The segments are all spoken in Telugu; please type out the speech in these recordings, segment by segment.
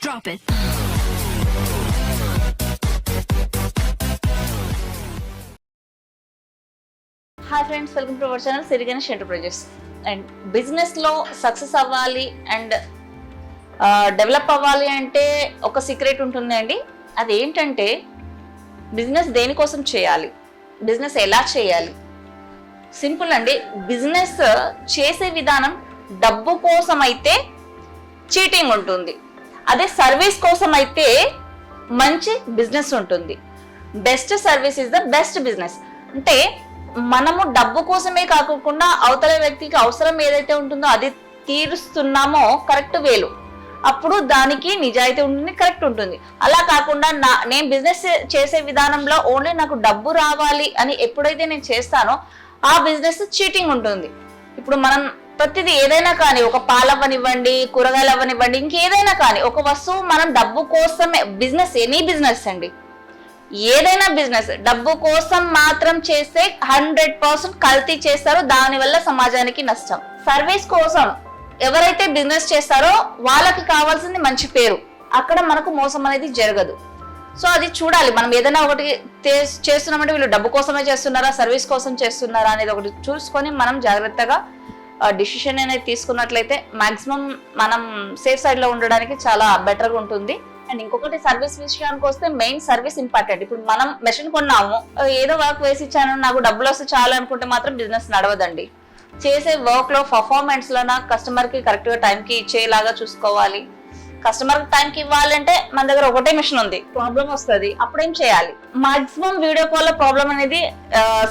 Drop it. Hi friends, welcome to our channel Siri Ganesh enterprises. And బిజినెస్లో సక్సెస్ అవ్వాలి అండ్ డెవలప్ అవ్వాలి అంటే ఒక సీక్రెట్ ఉంటుంది అండి. అది ఏంటంటే బిజినెస్ దేనికోసం చేయాలి, బిజినెస్ ఎలా చేయాలి. సింపుల్ అండి. బిజినెస్ చేసే విధానం డబ్బు కోసం అయితే చీటింగ్ ఉంటుంది, అదే సర్వీస్ కోసం అయితే మంచి బిజినెస్ ఉంటుంది. Best service is the best business. అంటే మనము డబ్బు కోసమే కాకుండా అవతల వ్యక్తికి అవసరం ఏదైతే ఉంటుందో అది తీరుస్తున్నామో కరెక్ట్ వేలు, అప్పుడు దానికి నిజాయితీ ఉంటుంది, కరెక్ట్ ఉంటుంది. అలా కాకుండా నేను బిజినెస్ చేసే విధానంలో ఓన్లీ నాకు డబ్బు రావాలి అని ఎప్పుడైతే నేను చేస్తానో ఆ బిజినెస్ చీటింగ్ ఉంటుంది. ఇప్పుడు మనం ప్రతిదీ ఏదైనా కానీ, ఒక పాలు అవ్వనివ్వండి, కూరగాయలు అవ్వనివ్వండి, ఇంకేదైనా కానీ ఒక వస్తువు మనం డబ్బు కోసమే, బిజినెస్ ఎనీ బిజినెస్ అండి, ఏదైనా బిజినెస్ డబ్బు కోసం మాత్రం చేస్తే 100% కల్తీ చేస్తారో, దానివల్ల సమాజానికి నష్టం. సర్వీస్ కోసం ఎవరైతే బిజినెస్ చేస్తారో వాళ్ళకి కావాల్సింది మంచి పేరు, అక్కడ మనకు మోసం అనేది జరగదు. సో అది చూడాలి. మనం ఏదైనా ఒకటి చేస్తున్నామంటే వీళ్ళు డబ్బు కోసమే చేస్తున్నారా, సర్వీస్ కోసం చేస్తున్నారా అనేది ఒకటి చూసుకొని మనం జాగ్రత్తగా డిసిషన్ అనేది తీసుకున్నట్లయితే మాక్సిమం మనం సేఫ్ సైడ్ లో ఉండడానికి చాలా బెటర్గా ఉంటుంది. అండ్ ఇంకొకటి, సర్వీస్ విషయానికి వస్తే మెయిన్ సర్వీస్ ఇంపార్టెంట్. ఇప్పుడు మనం మెషిన్ కొన్నాము, ఏదో వర్క్ వేసి ఇచ్చాను, నాకు డబ్బులు వస్తే చాలు అనుకుంటే మాత్రం బిజినెస్ నడవదండి. చేసే వర్క్ లో పర్ఫార్మెన్స్ లోన కస్టమర్ కి కరెక్ట్ గా టైం కి ఇచ్చేలాగా చూసుకోవాలి. కస్టమర్ కి టైం కి ఇవ్వాలంటే మన దగ్గర ఒకటే మిషన్ ఉంది, ప్రాబ్లం వస్తుంది, అప్పుడేం చేయాలి? మాక్సిమం వీడియో కాల్ లో ప్రాబ్లం అనేది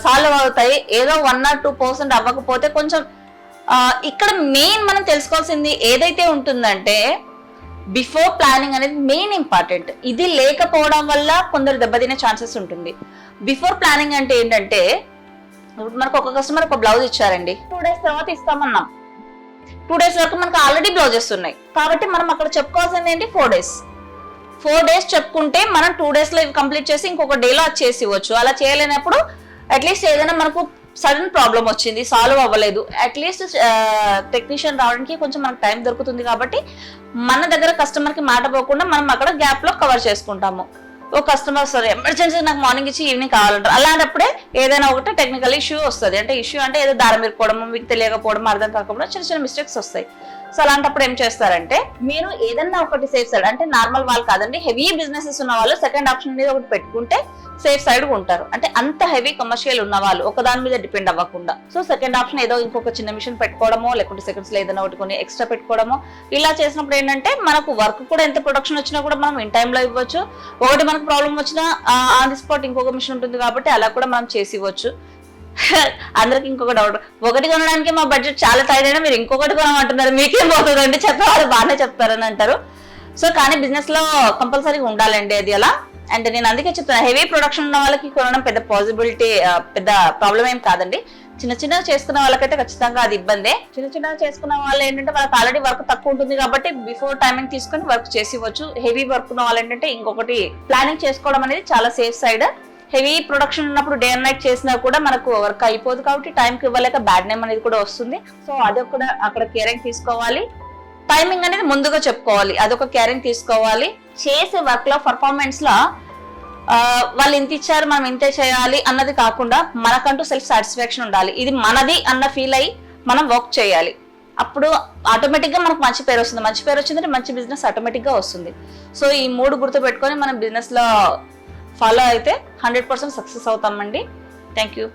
సాల్వ్ అవుతాయి. ఏదో 1 or 2% అవ్వకపోతే కొంచెం ఇక్కడ మెయిన్ మనం తెలుసుకోవాల్సింది ఏదైతే ఉంటుందంటే బిఫోర్ ప్లానింగ్ అనేది మెయిన్ ఇంపార్టెంట్. ఇది లేకపోవడం వల్ల కొందరు దెబ్బతినే ఛాన్సెస్ ఉంటుంది. బిఫోర్ ప్లానింగ్ అంటే ఏంటంటే, ఇప్పుడు మనకు ఒక కస్టమర్ ఒక బ్లౌజ్ ఇచ్చారండి, 2 days తర్వాత ఇస్తామన్నాం. 2 days వరకు మనకు ఆల్రెడీ బ్లౌజెస్ ఉన్నాయి కాబట్టి మనం అక్కడ చెప్పుకోవాల్సింది ఏంటి, 4 days. 4 days చెప్పుకుంటే మనం 2 days లో ఇవి కంప్లీట్ చేసి ఇంకొక డేలో అది చేసి ఇవ్వచ్చు. అలా చేయలేనప్పుడు అట్లీస్ట్ ఏదైనా మనకు సడన్ ప్రాబ్లం వచ్చింది, సాల్వ్ అవ్వలేదు, అట్లీస్ట్ టెక్నీషియన్ రావడానికి కొంచెం మనకు టైం దొరుకుతుంది. కాబట్టి మన దగ్గర కస్టమర్ కి మాట పోకుండా మనం అక్కడ గ్యాప్ లో కవర్ చేసుకుంటాము. ఓ కస్టమర్ సార్ ఎమర్జెన్సీ నాకు మార్నింగ్ ఇచ్చి ఈవినింగ్ కావాలంటారు, అలాంటప్పుడే ఏదైనా ఒకటి టెక్నికల్ ఇష్యూ వస్తుంది. అంటే ఇష్యూ అంటే ఏదో దారం ఇరుకోవడము, మీకు తెలియకపోవడం, అర్థం కాకపోవడం, చిన్న చిన్న మిస్టేక్స్ వస్తాయి. సో అలాంటప్పుడు ఏం చేస్తారంటే, మీరు ఏదన్నా ఒకటి సేఫ్ సైడ్, అంటే నార్మల్ వాళ్ళు కాదండి, హెవీ బిజినెసెస్ ఉన్న వాళ్ళు సెకండ్ ఆప్షన్ అనేది ఒకటి పెట్టుకుంటే సేఫ్ సైడ్ ఉంటారు. అంటే అంత హెవీ కమర్షియల్ ఉన్న వాళ్ళు ఒక దాని మీద డిపెండ్ అవ్వకుండా. సో సెకండ్ ఆప్షన్ ఏదో ఇంకొక చిన్న మిషన్ పెట్టుకోవడమో, లేకుంటే సెకండ్స్ లో ఏదైనా ఒకటి కొన్ని ఎక్స్ట్రా పెట్టుకోవడమో, ఇలా చేసినప్పుడు ఏంటంటే మనకు వర్క్ కూడా ఎంత ప్రొడక్షన్ వచ్చినా కూడా మనం ఇన్ టైంలో ఇవ్వచ్చు. ఒకటి మనకు ప్రాబ్లం వచ్చినా ఆన్ ది స్పాట్ ఇంకొక మిషన్ ఉంటుంది కాబట్టి అలా కూడా మనం చేసి ఇవ్వచ్చు. అందరికి ఇంకొక డౌట్, ఒకటి కొనడానికి మా బడ్జెట్ చాలా టైట్ అయినా మీరు ఇంకొకటి కొనమంటున్నారు, మీకేం పోతుందండి, చెప్పేవాళ్ళు బాగానే చెప్తారని అంటారు. సో కానీ బిజినెస్ లో కంపల్సరీగా ఉండాలండి అది అలా. అండ్ నేను అందుకే చెప్తాను, హెవీ ప్రొడక్షన్ ఉన్న వాళ్ళకి కొనడం పెద్ద పాసిబిలిటీ, పెద్ద ప్రాబ్లం ఏం కాదండి. చిన్న చిన్న చేసుకున్న వాళ్ళకైతే ఖచ్చితంగా అది ఇబ్బందే. చిన్న చిన్న చేసుకున్న వాళ్ళు ఏంటంటే వాళ్ళకి ఆల్రెడీ వర్క్ తక్కువ ఉంటుంది కాబట్టి బిఫోర్ టైమింగ్ తీసుకొని వర్క్ చేసి ఇవ్వచ్చు. హెవీ వర్క్ ఉన్న వాళ్ళు ఏంటంటే ఇంకొకటి ప్లానింగ్ చేసుకోవడం అనేది చాలా సేఫ్ సైడ్. హెవీ ప్రొడక్షన్ ఉన్నప్పుడు డే అండ్ నైట్ చేసినా కూడా మనకు వర్క్ అయిపోదు కాబట్టి టైంకి ఇవ్వలేక బ్యాడ్ నేమ్ అనేది కూడా వస్తుంది. సో అది కూడా అక్కడ కేరింగ్ తీసుకోవాలి. టైమింగ్ అనేది ముందుగా చెప్పుకోవాలి, అదొక కేరింగ్ తీసుకోవాలి. చేసే వర్క్ లో పర్ఫార్మెన్స్ లో వాళ్ళు ఇంత ఇచ్చారు మనం ఇంతే చేయాలి అన్నది కాకుండా మనకంటూ సెల్ఫ్ సాటిస్ఫాక్షన్ ఉండాలి. ఇది మనది అన్న ఫీల్ అయ్యి మనం వర్క్ చేయాలి. అప్పుడు ఆటోమేటిక్ గా మనకు మంచి పేరు వస్తుంది. మంచి పేరు వచ్చిందంటే మంచి బిజినెస్ ఆటోమేటిక్ గా వస్తుంది. సో ఈ 3 గుర్తు పెట్టుకొని మనం బిజినెస్ లో ఫాలో అయితే 100% సక్సెస్ అవుతామండి. Thank you.